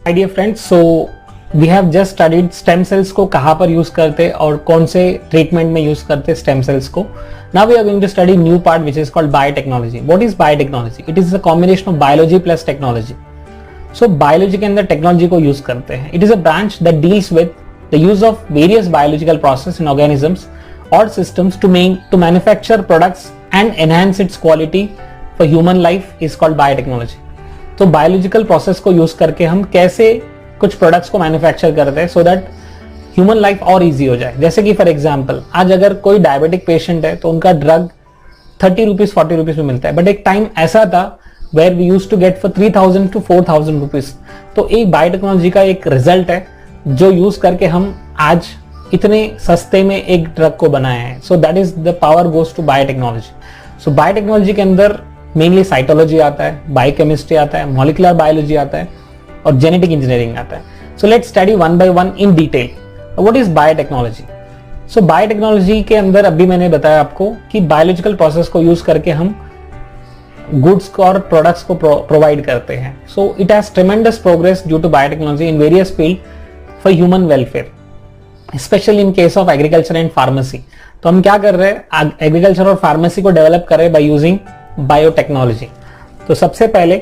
Hi dear friends, so we have just studied stem cells को कहाँ पर use करते और कौन से ट्रीटमेंट में यूज करते स्टेम सेल्स को. Now we are going to study new part which is called biotechnology. What is biotechnology? It is a combination of biology plus technology. So biology के अंदर टेक्नोलॉजी को यूज करते हैं. It is a branch that deals with the use of various biological process in organisms और systems to manufacture products and enhance its quality for human life is called biotechnology. तो biological process को use करके हम कैसे कुछ products को manufacture करते हैं सो दैट ह्यूमन लाइफ और इजी हो जाए. जैसे कि फॉर एग्जांपल आज अगर कोई डायबिटिक पेशेंट है तो उनका ड्रग 30 रुपीज 40 रुपीज में मिलता है, बट एक टाइम ऐसा था where we use to get for 3000 to 4000 rupees. तो एक बायोटेक्नोलॉजी का एक रिजल्ट है जो यूज करके हम आज इतने सस्ते में एक ड्रग को बनाए हैं. So that is the power goes to biotechnology. So biotechnology के अंदर मेनली साइटोलॉजी आता है, बायोकेमिस्ट्री आता है, मॉलिक्यूलर बायोलॉजी आता है और जेनेटिक इंजीनियरिंग आता है. So let's study one by one in detail. What is biotechnology? So biotechnology के अंदर अभी मैंने बताया आपको कि बायोलॉजिकल प्रोसेस को यूज करके हम गुड्स को और प्रोडक्ट्स को प्रोवाइड करते हैं. So it has tremendous progress due to biotechnology in various field for human welfare, specially in case of agriculture and pharmacy. तो हम क्या कर रहे हैं, एग्रीकल्चर और फार्मेसी को डेवलप कर रहे हैं बाय यूजिंग बायोटेक्नोलॉजी. तो सबसे पहले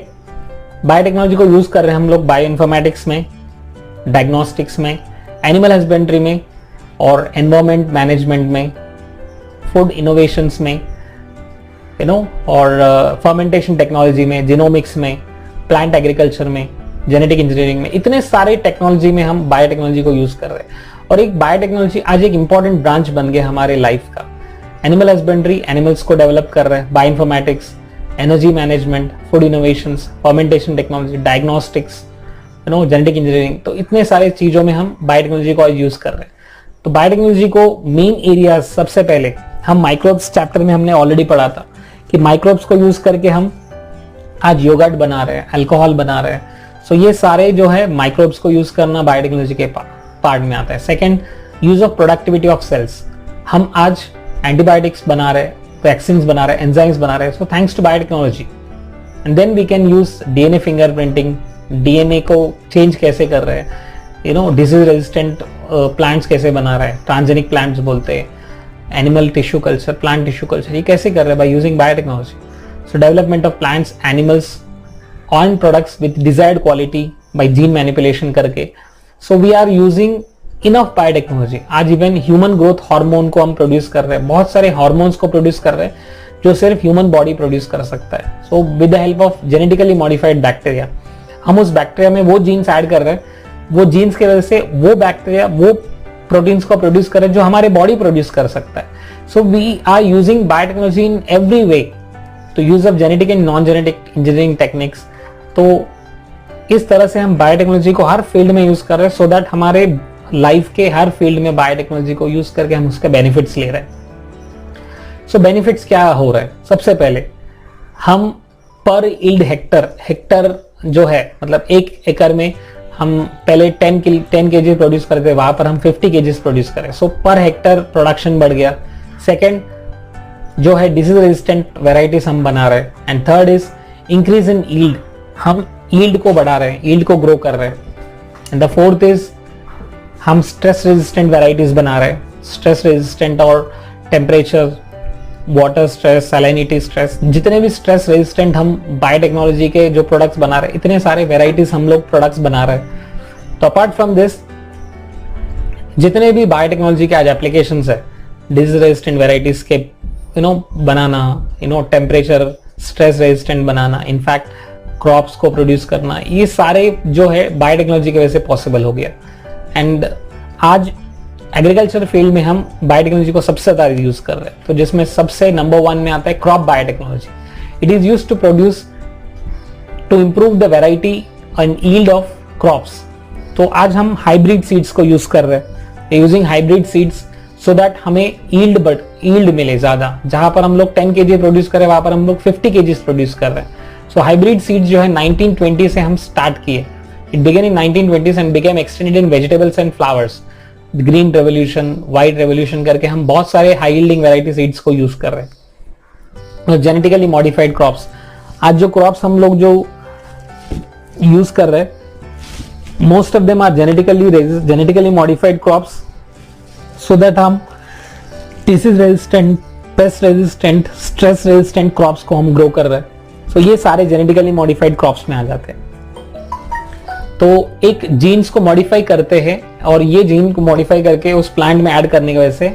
बायोटेक्नोलॉजी को यूज कर रहे हैं हम लोग बायो इन्फॉर्मेटिक्स में, डायग्नोस्टिक्स में, एनिमल हस्बेंड्री में और एनवायरमेंट मैनेजमेंट में, फूड इनोवेशंस में, और फर्मेंटेशन टेक्नोलॉजी में, जिनोमिक्स में, प्लांट एग्रीकल्चर में, जेनेटिक इंजीनियरिंग में. इतने सारे टेक्नोलॉजी में हम बायोटेक्नोलॉजी को यूज कर रहे हैं. और एक बायोटेक्नोलॉजी आज एक इंपॉर्टेंट ब्रांच बन गया हमारे लाइफ का. एनिमल हस्बेंड्री, एनिमल्स को डेवलप कर रहे हैं, bio informatics, energy management, food innovations, fermentation technology, diagnostics, genetic engineering. तो इतने सारे चीजों में हम बायोटेक्नोलॉजी को आज यूज कर रहे हैं. तो बायोटेक्नोलॉजी को मेन एरियाज सबसे पहले हम माइक्रोब्स चैप्टर में हमने ऑलरेडी पढ़ा था कि माइक्रोब्स को यूज करके हम आज योगर्ट बना रहे हैं, अल्कोहल बना रहे हैं. सो ये सारे जो है माइक्रोब्स को यूज करना बायोटेक्नोलॉजी के पार्ट में आता है. Second, use of productivity of cells. हम आज एंटीबायोटिक्स बना रहे हैं, वैक्सीन्स बना रहे हैं, एंजाइम्स बना रहे हैं, so thanks to biotechnology. And then we can use DNA fingerprinting, DNA को चेंज कैसे कर रहे हैं, डिजीज रेजिस्टेंट प्लांट्स कैसे बना रहे हैं, ट्रांसजेनिक प्लांट्स बोलते हैं, animal tissue culture, plant tissue culture, ये कैसे कर रहे हैं by using biotechnology. So development of plants, animals on products with desired quality by gene manipulation करके. So we are using enough biotechnology. आज इवन ह्यूमन ग्रोथ हार्मोन को हम produce कर रहे हैं, बहुत सारे हार्मोन्स को प्रोड्यूस कर रहे हैं जो सिर्फ ह्यूमन बॉडी प्रोड्यूस कर सकता है. So with the help of genetically modified bacteria हम उस बैक्टीरिया में वो जीन्स ऐड कर रहे हैं, वो जीन्स की वजह से वो बैक्टीरिया वो प्रोटीन्स को प्रोड्यूस कर रहे हैं जो हमारे बॉडी प्रोड्यूस कर सकता है. So we are using biotechnology in every way to use of genetic and non genetic engineering techniques. तो इस तरह से हम बायोटेक्नोलॉजी को हर फील्ड में यूज कर रहे हैं सो दैट हमारे लाइफ के हर फील्ड में बायोटेक्नोलॉजी को यूज करके हम उसके बेनिफिट्स ले रहे हैं. सो बेनिफिट्स क्या हो रहा है? सबसे पहले हम पर यील्ड हेक्टर जो है, मतलब एक एकड़ में हम पहले 10 kg प्रोड्यूस करते, वहां पर हम 50 kg प्रोड्यूस करें. सो पर हेक्टर प्रोडक्शन बढ़ गया. सेकेंड जो है डिजीज रेजिस्टेंट वेराइटीज हम बना रहे हैं. And third is increase in yield. हम यील्ड को बढ़ा रहे हैं, यील्ड को ग्रो कर रहे हैं. एंड द फोर्थ इज हम स्ट्रेस रेजिस्टेंट वेराइटीज बना रहे हैं. स्ट्रेस रेजिस्टेंट और temperature, water stress, salinity stress, जितने भी स्ट्रेस रेजिस्टेंट हम बायोटेक्नोलॉजी के जो प्रोडक्ट्स बना रहे हैं, इतने सारे वेराइटीज हम लोग प्रोडक्ट्स बना रहे हैं. तो अपार्ट फ्रॉम दिस जितने भी बायोटेक्नोलॉजी के आज एप्लीकेशंस है, डिजीज रेजिस्टेंट वेराइटीज के बनाना, टेम्परेचर स्ट्रेस रेजिस्टेंट बनाना, इनफैक्ट क्रॉप्स को प्रोड्यूस करना, ये सारे जो है बायोटेक्नोलॉजी की वजह से पॉसिबल हो गया. एंड आज एग्रीकल्चर फील्ड में हम बायोटेक्नोलॉजी को सबसे ज्यादा यूज कर रहे हैं. तो जिसमें सबसे नंबर 1 में आता है crop biotechnology. It is used to produce to improve the variety and yield of crops. तो आज हम हाइब्रिड सीड्स को यूज कर रहे हैं, using hybrid seeds so that हमें यील्ड मिले ज्यादा. जहां पर हम लोग 10 kg प्रोड्यूस करें वहां पर हम लोग 50 kg प्रोड्यूस कर रहे हैं. सो हाइब्रिड सीड्स जो है 1920 से हम स्टार्ट किए. It began in 1920s and became extended in vegetables and flowers. Green revolution, white revolution करके हम बहुत सारे हाई यील्डिंग वैरायटी सीड्स को यूज कर रहे हैं. जेनेटिकली मॉडिफाइड क्रॉप्स, आज जो क्रॉप्स हम लोग जो यूज कर रहे हैं most of them are genetically modified crops, so that हम disease resistant, pest resistant, stress resistant crops को हम ग्रो कर रहे हैं। सो ये सारे जेनेटिकली मॉडिफाइड क्रॉप्स में आ जाते हैं। तो एक जीन्स को मॉडिफाई करते हैं और ये जीन को मॉडिफाई करके उस प्लांट में ऐड करने की वजह से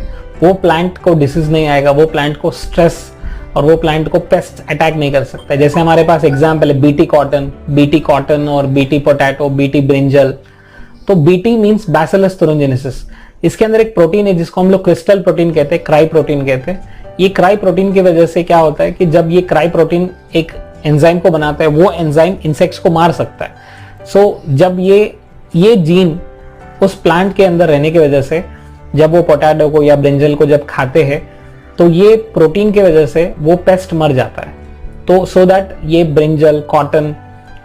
वो प्लांट को डिसीज नहीं आएगा, वो प्लांट को स्ट्रेस और वो प्लांट को पेस्ट अटैक नहीं कर सकता। जैसे हमारे पास एग्जाम्पल है बीटी कॉटन और बीटी पोटैटो, बीटी ब्रिंजल। तो बीटी मींस बैसिलस thuringiensis। इसके अंदर एक प्रोटीन है जिसको हम लोग क्रिस्टल प्रोटीन कहते हैं, क्राई प्रोटीन कहते हैं। ये क्राई प्रोटीन की वजह से क्या होता है कि जब ये क्राई प्रोटीन एक एंजाइम को बनाता है, वो एंजाइम इंसेक्ट्स को मार सकता है। जब ये जीन उस प्लांट के अंदर रहने की वजह से जब वो पोटैटो को या ब्रिंजल को जब खाते हैं तो ये प्रोटीन की वजह से वो पेस्ट मर जाता है। तो सो दैट ये ब्रिंजल, कॉटन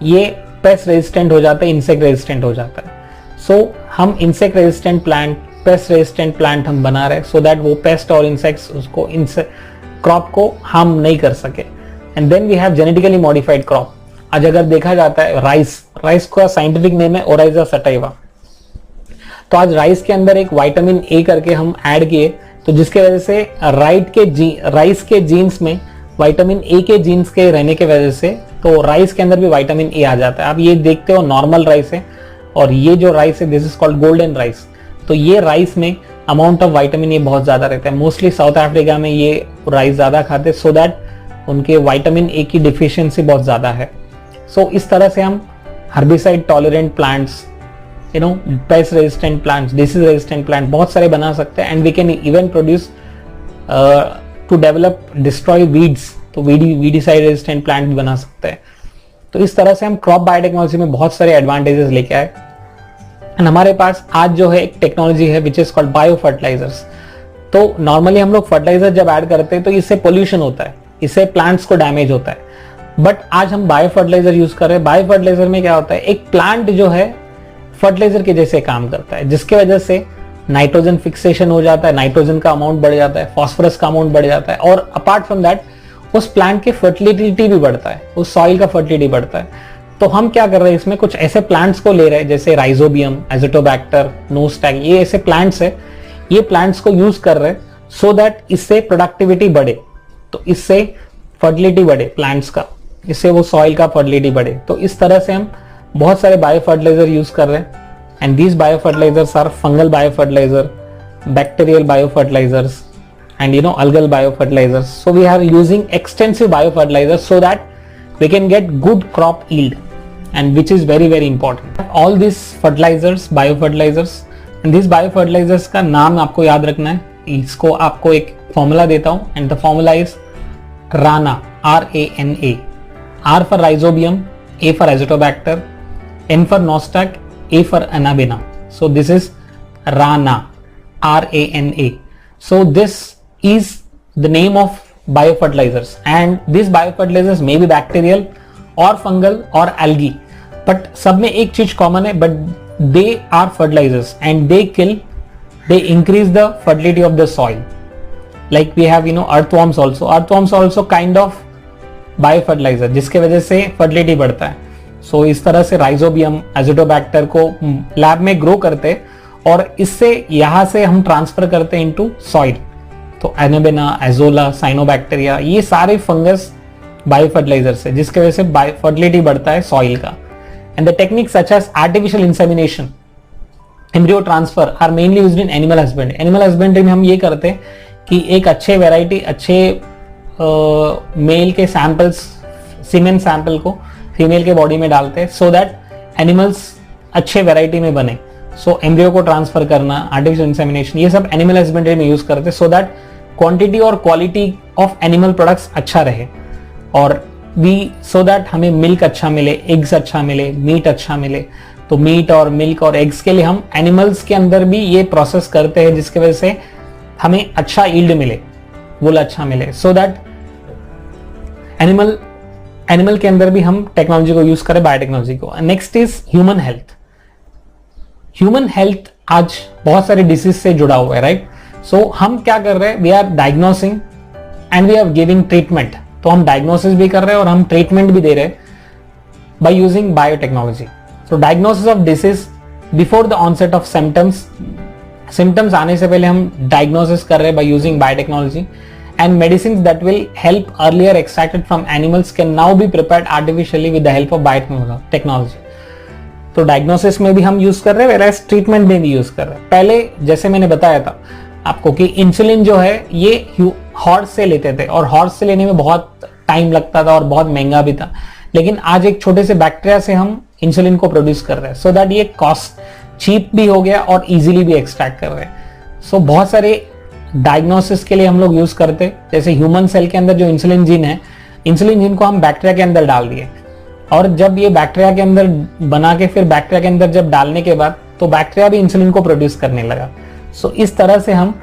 ये पेस्ट रेजिस्टेंट हो जाता है, इंसेक्ट रेजिस्टेंट हो जाता है। हम insect resistant plant, pest resistant plant हम बना रहे सो दैट वो पेस्ट और इंसेक्ट्स उसको क्रॉप को हार्म नहीं कर सके। And then we have genetically modified crop. आज अगर देखा जाता है राइस का साइंटिफिक नेम है ओराइजा सटाइवा। तो आज राइस के अंदर एक विटामिन ए करके हम ऐड किए, तो जिसके वजह से राइस के जीन्स में विटामिन ए के जीन्स के रहने के वजह से तो राइस के अंदर भी विटामिन ए आ जाता है। आप ये देखते हो नॉर्मल राइस है और ये जो राइस है this is called golden rice. तो ये राइस में अमाउंट ऑफ विटामिन ए बहुत ज्यादा रहता है। मोस्टली साउथ अफ्रीका में ये राइस ज्यादा खाते हैं सो दैट उनके विटामिन ए की डिफिशियंसी बहुत ज्यादा है। इस तरह से हम herbicide tolerant plants, pest resistant plants, disease resistant plant बहुत सारे बना सकते हैं। And we can even produce to develop destroy weeds, तो वीडिसाइड रेजिस्टेंट प्लांट भी बना सकते हैं। तो इस तरह से हम क्रॉप बायोटेक्नोलॉजी में बहुत सारे एडवांटेजेस लेके आए। एंड हमारे पास आज जो है एक टेक्नोलॉजी है which is called bio fertilizers. तो नॉर्मली हम लोग फर्टिलाइजर जब ऐड करते हैं तो इससे पोल्यूशन होता है, इससे प्लांट्स को डैमेज होता है। बट आज हम बायो फर्टिलाइजर यूज कर रहे हैं। बायो फर्टिलाइजर में क्या होता है, एक प्लांट जो है फर्टिलाइजर के जैसे काम करता है, जिसके वजह से नाइट्रोजन फिक्सेशन हो जाता है, नाइट्रोजन का अमाउंट बढ़ जाता है, फास्फोरस का अमाउंट बढ़ जाता है और अपार्ट फ्रॉम दैट उस प्लांट की फर्टिलिटी भी बढ़ता है, उस सॉइल का फर्टिलिटी बढ़ता है। तो हम क्या कर रहे हैं, इसमें कुछ ऐसे प्लांट्स को ले रहे हैं जैसे राइजोबियम, एजिटोबैक्टर, नोस्टैग, ये ऐसे प्लांट्स है, ये प्लांट्स को यूज कर रहे हैं सो दैट इससे प्रोडक्टिविटी बढ़े, तो इससे फर्टिलिटी बढ़े प्लांट्स का, इससे वो सॉइल का फर्टिलिटी बढ़े। तो इस तरह से हम बहुत सारे बायो फर्टिलाइजर यूज कर रहे हैं। And these bio fertilizers are fungal bio fertilizer, bacterial bio fertilizers and algal biofertilizers. So we are using extensive biofertilizers so that we can get good crop yield, and which is very very important. All these fertilizers, biofertilizers, and these biofertilizers का नाम आपको याद रखना है। इसको आपको एक formula देता हूँ and the formula is RANA, RANA, R for rhizobium, A for azotobacter, N for nostoc, A for anabena. So this is RANA, RANA. So this is the name of biofertilizers, and these biofertilizers may be bacterial or fungal or algae, but सब में एक चीज common है, but they are fertilizers and they increase the fertility of the soil. Like we have earthworms also kind of biofertilizer, जिसके वजह से fertility बढ़ता है। So इस तरह से राइजोबियम, एजिटोबैक्टर को लैब में ग्रो करते और इससे यहां से हम ट्रांसफर करते इनटू सॉइल। तो एनाबेना, एजोला, साइनोबैक्टीरिया, ये सारे फंगस बायोफर्टिलाइजर्स है, जिसके वजह से फर्टिलिटी बढ़ता है सॉइल का। And the technique such as artificial insemination, embryo transfer are mainly used in animal husbandry. Animal husbandry में हम ये करते हैं कि एक अच्छे वेराइटी, अच्छे मेल के सैंपल्स, सीमेन सैंपल को फीमेल के बॉडी में डालते हैं सो दैट एनिमल्स अच्छे वेराइटी में बने। सो एम्ब्रियो को ट्रांसफर करना, आर्टिफिशियल इंसेमिनेशन, ये सब एनिमल हस्बेंड्री में यूज करते हैं सो दैट क्वांटिटी और क्वालिटी ऑफ एनिमल प्रोडक्ट्स अच्छा रहे और सो दैट हमें मिल्क अच्छा मिले, एग्स अच्छा मिले, मीट अच्छा मिले। तो मीट और मिल्क और एग्स के लिए हम एनिमल्स के अंदर भी ये प्रोसेस करते हैं, जिसकी वजह से हमें अच्छा यील्ड मिले, वूल अच्छा मिले। सो दैट एनिमल के अंदर भी हम टेक्नोलॉजी को यूज करें, बायोटेक्नोलॉजी को। Next is human health. Human health आज बहुत सारे डिसीज से जुड़ा हुआ है, राइट? सो हम क्या कर रहे हैं, we are diagnosing and we are giving treatment. तो हम डायग्नोसिस भी कर रहे हैं और हम ट्रीटमेंट भी दे रहे हैं बाय यूजिंग बायोटेक्नोलॉजी। तो diagnosis of disease before the onset of symptoms आने से पहले हम डायग्नोसिस कर रहे हैं by using biotechnology, and medicine that will help earlier extracted from animals can now be prepared artificially with the help of biotechnology. तो diagnosis में भी हम यूज कर रहे हैं, वेराज ट्रीटमेंट में भी यूज कर रहे हैं। पहले जैसे मैंने बताया था आपको कि इंसुलिन जो है ये हॉर्स से लेते थे, और हॉर्स से लेने में बहुत टाइम लगता था और बहुत महंगा भी था, लेकिन आज एक छोटे से बैक्टीरिया से हम इंसुलिन को प्रोड्यूस कर रहे हैं, सो दैट ये कॉस्ट चीप भी हो गया और इजीली भी एक्सट्रैक्ट कर रहे हैं। सो बहुत सारे डायग्नोसिस के लिए हम लोग यूज करते, जैसे ह्यूमन सेल के अंदर जो इंसुलिन जीन है, इंसुलिन जीन को हम बैक्टीरिया के अंदर डाल दिए, और जब ये बैक्टीरिया के अंदर बना के फिर बैक्टीरिया के अंदर जब डालने के बाद तो बैक्टीरिया भी इंसुलिन को प्रोड्यूस करने लगा। सो इस तरह से हम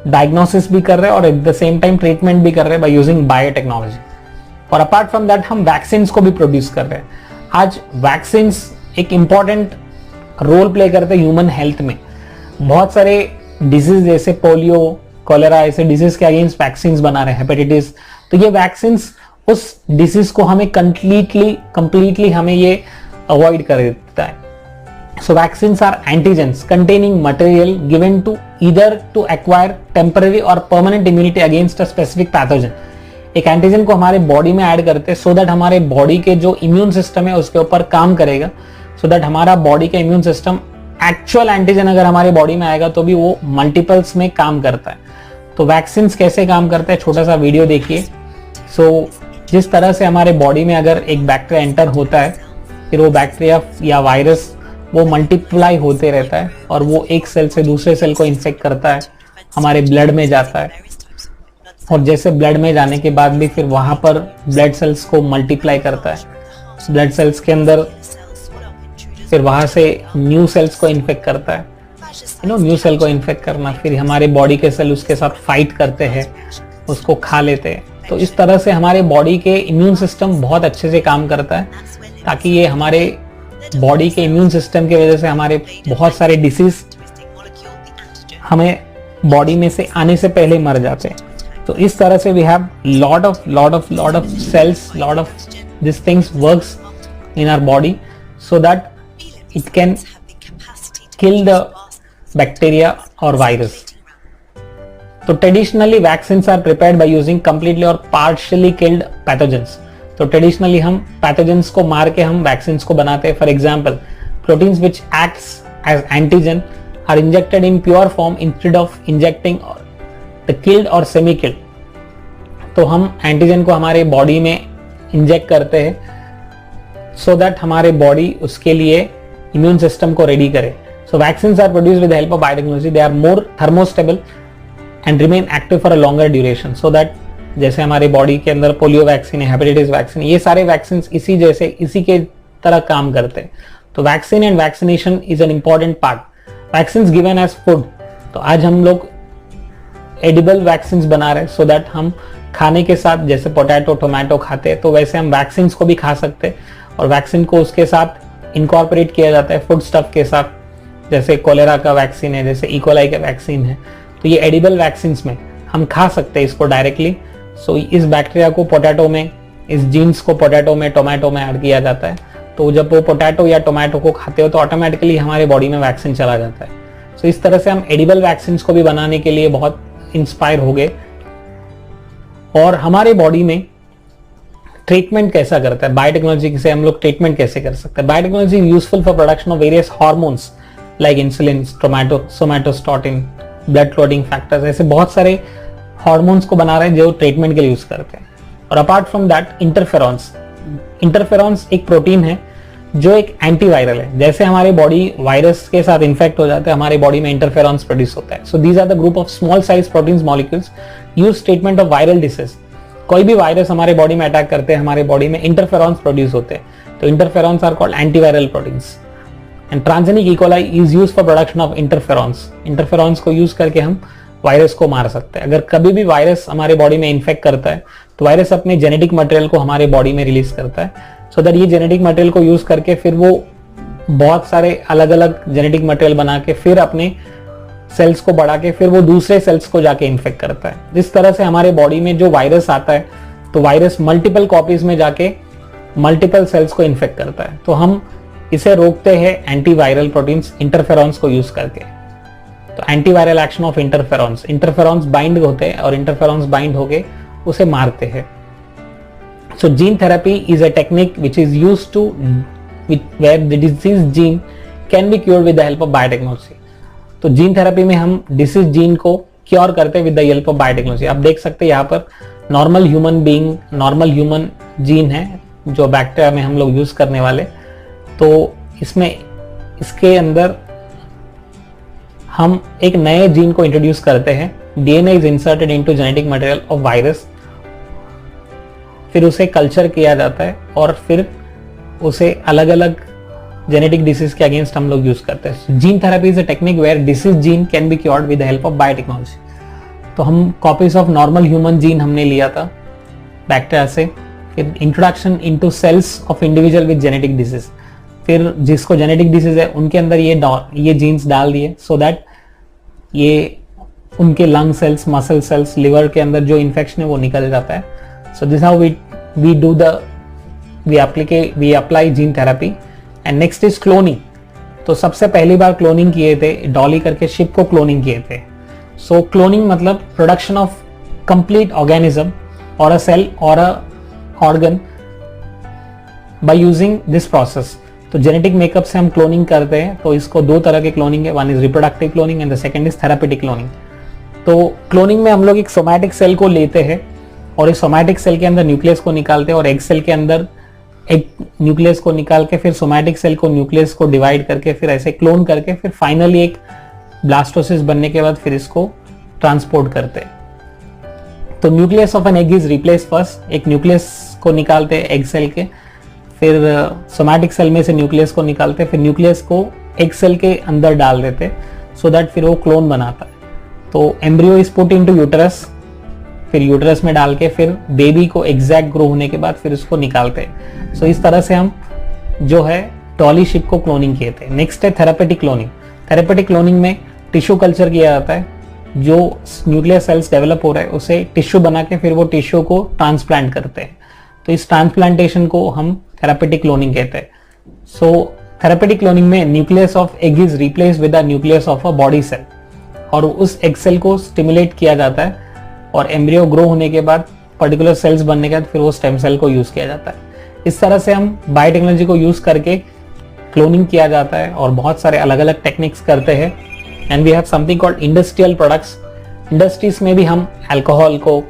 डायग्नोसिस भी कर रहे हैं और at the same time treatment भी कर रहे हैं बाय यूजिंग बायोटेक्नोलॉजी। और अपार्ट फ्रॉम दैट हम वैक्सीन्स को भी प्रोड्यूस कर रहे हैं। आज वैक्सीन्स एक इंपॉर्टेंट रोल प्ले करते हैं ह्यूमन हेल्थ में। बहुत सारे डिजीज जैसे पोलियो, कोलेरा ऐसे डिजीज के अगेंस्ट वैक्सीन्स बना रहे हैं, हेपेटाइटिस। तो ये वैक्सीन्स उस डिजीज को हमें कंप्लीटली हमें ये अवॉइड कर देता है। So vaccines are antigens containing material given to either to acquire temporary or permanent immunity against a specific pathogen। एक एंटीजन को हमारे बॉडी में ऐड करते हैं सो दैट हमारे बॉडी के जो इम्यून सिस्टम है उसके ऊपर काम करेगा, सो दैट हमारा बॉडी का इम्यून सिस्टम एक्चुअल एंटीजन अगर हमारे बॉडी में आएगा तो भी वो मल्टीपल्स में काम करता है। तो वैक्सीन कैसे काम करते हैं छोटा सा वीडियो देखिए। सो जिस तरह से हमारे बॉडी में अगर एक बैक्टीरिया एंटर होता है, फिर वो बैक्टीरिया या वायरस वो मल्टीप्लाई होते रहता है और वो एक सेल से दूसरे सेल को इन्फेक्ट करता है, हमारे ब्लड में जाता है, और जैसे ब्लड में जाने के बाद भी फिर वहां पर ब्लड सेल्स को मल्टीप्लाई करता है। ब्लड सेल्स के अंदर फिर वहां से न्यू सेल्स को इन्फेक्ट करता है। न्यू सेल को इन्फेक्ट करना, फिर हमारे बॉडी के सेल उसके साथ फाइट करते हैं, उसको खा लेते हैं। तो इस तरह से हमारे बॉडी के इम्यून सिस्टम बहुत अच्छे से काम करता है, ताकि ये हमारे बॉडी के इम्यून सिस्टम की वजह से हमारे बहुत सारे डिसीज हमें बॉडी में से आने से पहले मर जाते हैं। तो इस तरह से we have lot of cells, lot of this things works in our body so that it can kill the bacteria और वायरस। तो traditionally vaccines are prepared by using completely और पार्शियली किल्ड पैथोजेंस। तो traditionally हम pathogens को मार के हम vaccine को बनाते हैं। For example, proteins which acts as antigen are injected in pure form instead of injecting the killed और सेमी किल्ड। तो हम एंटीजन को हमारे बॉडी में इंजेक्ट करते हैं सो दैट हमारे बॉडी उसके लिए इम्यून सिस्टम को रेडी करे। So vaccines are produced with the help of biotechnology. They are more thermostable and remain active for a longer duration, so that जैसे हमारे बॉडी के अंदर पोलियो वैक्सीन है, हेपेटाइटिस वैक्सीन, ये सारे वैक्सीन इसी के तरह काम करते हैं। तो vaccine and vaccination is an important part. Vaccine given as food, तो आज हम लोग एडिबल वैक्सीन बना रहे हैं सो दैट हम खाने के साथ, जैसे पोटैटो टोमेटो खाते हैं तो वैसे हम वैक्सीन को भी खा सकते हैं, और वैक्सीन को उसके साथ इनकॉर्पोरेट किया जाता है फूड स्टफ के साथ। जैसे कोलेरा का वैक्सीन है, जैसे इकोलाई का वैक्सीन है, तो ये एडिबल वैक्सीन में हम खा सकते हैं इसको डायरेक्टली। सो इस बैक्टीरिया को पोटैटो में, इस जीन्स को पोटैटो में, टोमेटो में ऐड किया जाता है। तो जब वो पोटैटो या टोमेटो को खाते हो तो ऑटोमेटिकली हमारे बॉडी में वैक्सीन चला जाता है। सो इस तरह से हम एडिबल वैक्सीन को भी बनाने के लिए बहुत इंस्पायर हो गए। और हमारे बॉडी में ट्रीटमेंट कैसा करता है, बायोटेक्नोलॉजी से हम लोग ट्रीटमेंट कैसे कर सकते हैं। Biotechnology useful for production of various hormones like insulin, somatostatin, blood clotting factors, ऐसे बहुत सारे हार्मोन्स को बना रहे हैं जो ट्रीटमेंट के लिए यूज करते हैं। और अपार्ट फ्रॉम दैट इंटरफेरॉन्स एक प्रोटीन है जो एक एंटीवायरल है। जैसे हमारे बॉडी वायरस के साथ इन्फेक्ट हो जाते हैं, हमारे बॉडी में इंटरफेरॉन्स प्रोड्यूस होता है। So these are the group of small size proteins molecules use treatment of viral disease. कोई भी वायरस हमारे बॉडी में अटैक करते हैं, हमारे बॉडी में इंटरफेरॉन्स प्रोड्यूस होते हैं। तो interferons are called antiviral proteins. And transgenic E coli is used for production of interferons. Interferons को यूज करके हम वायरस को मार सकते हैं। अगर कभी भी वायरस हमारे बॉडी में इन्फेक्ट करता है तो वायरस अपने जेनेटिक मटेरियल को हमारे बॉडी में रिलीज करता है, सो दैट ये जेनेटिक मटेरियल को यूज करके फिर वो बहुत सारे अलग अलग जेनेटिक मटेरियल बना के फिर अपने सेल्स को बढ़ा के फिर वो दूसरे सेल्स को जाके इन्फेक्ट करता है। इस तरह से हमारे बॉडी में जो वायरस आता है तो वायरस मल्टीपल कॉपीज में जाके मल्टीपल सेल्स को इन्फेक्ट करता है। तो हम इसे रोकते हैं एंटीवायरल प्रोटीन्स इंटरफेरॉन्स को यूज करके। तो antiviral action of interferons, interferons bind होते हैं और इंटरफेरॉन्स बाइंड होके उसे मारते हैं। So gene therapy is a technique which is used to where the disease gene can be cured with the help of biotechnology. तो जीन थेरेपी में हम डिसीज जीन को क्योर करते हैं with the help of biotechnology. आप देख सकते हैं यहाँ पर normal human being, normal human gene है जो बैक्टीरिया में हम लोग यूज करने वाले। तो इसमें इसके अंदर हम एक नए जीन को इंट्रोड्यूस करते हैं। DNA is inserted into genetic material of virus, फिर उसे कल्चर किया जाता है और फिर उसे अलग अलग जेनेटिक डिसीज के अगेंस्ट हम लोग यूज करते हैं। Gene therapy is a technique where disease gene can be cured with the help of biotechnology. तो हम copies of normal human gene हमने लिया था बैक्टीरिया से, फिर introduction into cells of individual with genetic disease, फिर जिसको जेनेटिक डिसीज है उनके अंदर ये जीन्स डाल दिए सो दैट ये उनके lung cells, muscle cells, liver के अंदर जो इन्फेक्शन है वो निकल जाता है। So this how we do the we apply gene therapy. And next is cloning. तो सबसे पहली बार क्लोनिंग किए थे, डॉली करके शिप को क्लोनिंग किए थे। सो क्लोनिंग मतलब प्रोडक्शन ऑफ कंप्लीट ऑर्गेनिज्म और अ सेल और a organ by using this process. तो जेनेटिक मेकअप से हम क्लोनिंग करते हैं। तो इसको दो तरह के क्लोनिंग है, one is reproductive cloning and the second is therapeutic cloning. तो क्लोनिंग में हम लोग एक सोमैटिक सेल को लेते हैं और इस सोमैटिक सेल के अंदर न्यूक्लियस को निकालते हैं और एग सेल के अंदर एक न्यूक्लियस को निकाल के फिर सोमैटिक सेल को न्यूक्लियस को डिवाइड करके फिर ऐसे क्लोन करके फिर फाइनली एक ब्लास्टोसिस बनने के बाद फिर इसको ट्रांसपोर्ट करते हैं। तो nucleus of an egg is replace first, एक न्यूक्लियस को निकालते हैं एग सेल के, फिर सोमैटिक सेल में से न्यूक्लियस को निकालते हैं, फिर न्यूक्लियस को एग सेल के अंदर डाल देते सो दैट फिर वो क्लोन बनाता है। तो embryo is put into uterus, फिर यूटरस में डाल के फिर बेबी को एग्जैक्ट ग्रो होने के बाद फिर उसको निकालते हैं। सो इस तरह से हम जो है डॉली शिप को क्लोनिंग किए थे। नेक्स्ट है थेरापेटिक क्लोनिंग। थेरापेटिक क्लोनिंग में टिश्यू कल्चर किया जाता है, जो न्यूक्लियर सेल्स डेवलप हो रहा है उसे टिश्यू बना के फिर वो टिश्यू को ट्रांसप्लांट करते हैं। तो इस ट्रांसप्लांटेशन को हम थेरापेटिक क्लोनिंग कहते हैं। सो थेरापेटिक क्लोनिंग में nucleus of egg is replace with the nucleus of a body cell और उस एग सेल को स्टिमुलेट किया जाता है और एम्ब्रियो ग्रो होने के बाद पर्टिकुलर सेल्स बनने के बाद फिर वो स्टेम सेल को यूज किया जाता है। इस तरह से हम बायोटेक्नोलॉजी को यूज करके क्लोनिंग किया जाता है और बहुत सारे अलग अलग टेक्निक्स करते हैं। And we have something called industrial products. Industries में भी हम अल्कोहल को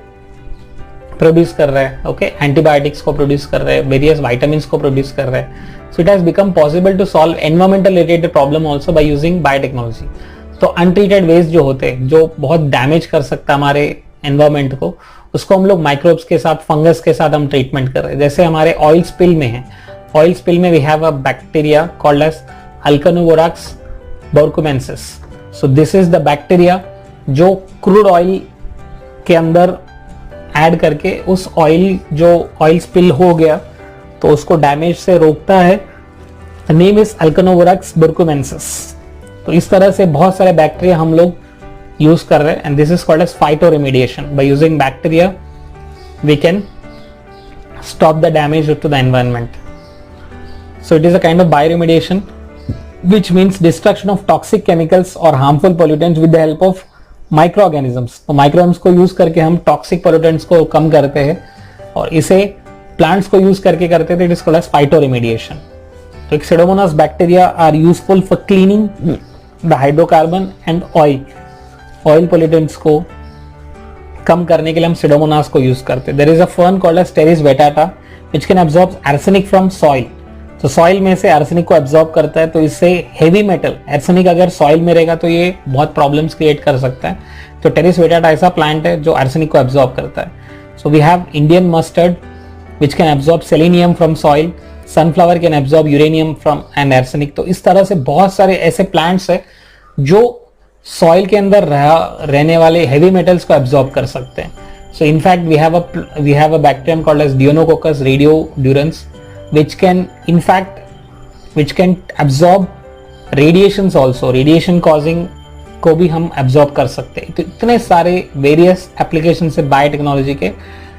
प्रोड्यूस कर रहे हैं, ओके, एंटीबायोटिक्स को प्रोड्यूस कर रहे हैं, वेरियस वाइटामिन्स को प्रोड्यूस कर रहे हैं। So it has become possible to solve environmental related problem also by using biotechnology. तो अनट्रीटेड वेस्ट जो होते हैं, जो बहुत डैमेज कर सकता है हमारे एनवायरमेंट को, उसको हम लोग माइक्रोब्स के साथ, फंगस के साथ हम ट्रीटमेंट कर रहे हैं। जैसे हमारे ऑयल स्पिल में है, ऑयल स्पिल में we have a bacteria called as Alcanivorax borkumensis. So this is the bacteria जो क्रूड ऑयल के अंदर ऐड करके उस ऑयल, जो ऑयल स्पिल हो गया तो उसको डैमेज से रोकता है। Name is Alcanivorax borkumensis. तो इस तरह से बहुत सारे बैक्टीरिया हम लोग यूज कर रहे हैं and this is called as phytoremediation. By using bacteria we can stop the damage to the environment. So it is a kind of bioremediation, which means destruction of toxic chemicals or harmful pollutants with the help of microorganisms. तो microorganisms को use करके हम toxic pollutants को कम करते हैं और इसे plants को यूज करके करते थे। It is called as phytoremediation. तो Pseudomonas bacteria are useful for cleaning the hydrocarbon and oil pollutants को कम करने के लिए हम Pseudomonas को यूज करते हैं। There is a fern called as Pteris vetata which can absorb arsenic from soil. तो सॉइल में से आर्सेनिक को एब्जॉर्ब करता है, तो इससे हेवी मेटल आर्सेनिक अगर सॉइल में रहेगा तो ये बहुत प्रॉब्लम्स क्रिएट कर सकता है। तो टेरिस वेटाटा ऐसा प्लांट है जो आर्सेनिक को एब्जॉर्ब करता है। So we have Indian mustard which can absorb selenium from soil, sunflower can absorb uranium from and arsenic. तो इस तरह से बहुत सारे ऐसे प्लांट्स है जो सॉइल के अंदर रहने वाले हेवी मेटल्स को एब्जॉर्ब कर सकते हैं। So in fact we have a bacterium called as Deinococcus radiodurans which can absorb radiations also, radiation causing को भी हम absorb कर सकते हैं। तो इतने सारे various applications है biotechnology के।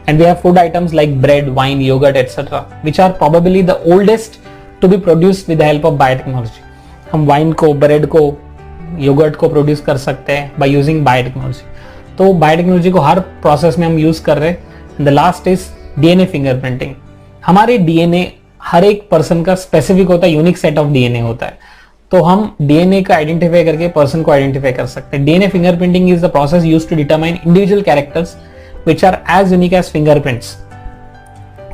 and we have food items like bread, wine, yogurt etc. which are probably the oldest to be produce with the help of biotechnology. हम वाइन को, ब्रेड को, योगर्ट को प्रोड्यूस कर सकते हैं बाय यूजिंग बायोटेक्नोलॉजी। तो biotechnology को हर प्रोसेस में हम यूज कर रहे हैं। The last is DNA fingerprinting. हमारे डीएनए हर एक पर्सन का स्पेसिफिक होता है, यूनिक सेट ऑफ डीएनए होता है, तो हम डीएनए का आइडेंटिफाई करके पर्सन को आइडेंटिफाई कर सकते हैं। DNA fingerprinting is the process used to determine individual characters which are as unique as fingerprints.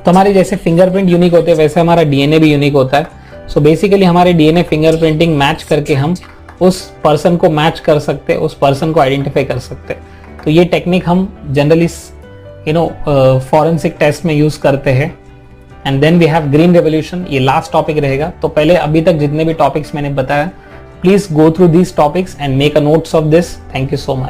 तो हमारे जैसे फिंगरप्रिंट यूनिक होते हैं वैसे हमारा डीएनए भी यूनिक होता है। सो बेसिकली हमारे डीएनए फिंगरप्रिंटिंग मैच करके हम उस पर्सन को मैच कर सकते हैं, उस पर्सन को आइडेंटिफाई कर सकते हैं। तो ये टेक्निक हम जनरली फॉरेंसिक टेस्ट में यूज करते हैं। And then we have green revolution, ये लास्ट टॉपिक रहेगा। तो पहले अभी तक जितने भी टॉपिक्स मैंने बताया, please go through these topics and make a notes of this. Thank you so much.